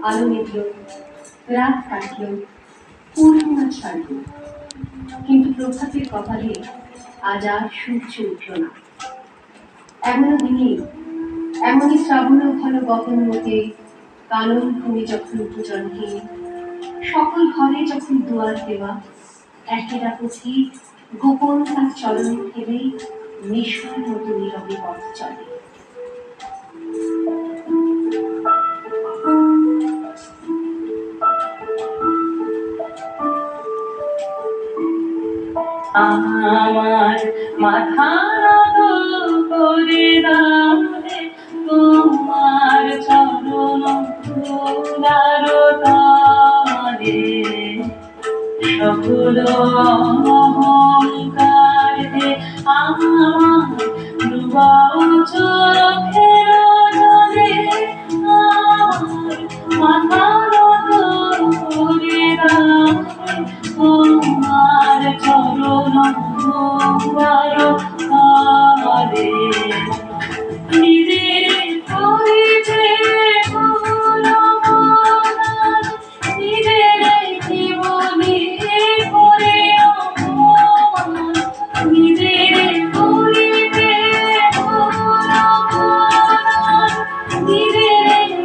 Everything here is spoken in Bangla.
আলো মিটল, রাত কাটল, পূর্ণিমা ছাড়ল, কিন্তু প্রভাতের কপালে আজ আর সূর্য উঠল না। এমনও দিনে, এমনই শ্রাবণ ঘন গগন মুখে কানন ভূমি যখন ভূজনহীন, সকল ঘরে যখন দুয়ার দেওয়া, একেরা পথিক গোপন তার চরণ ফেলে নিঃস্বর মতো নীরবে পথ চলে। আমার মাথা নত করে দাও রে, তোমার চরণ ধুলার তলে। সকল অহংকার যে আমার ডুবাও চোখের জলে। আমার মাথা নত করে দাও রে, তোমার চরণ ধুলার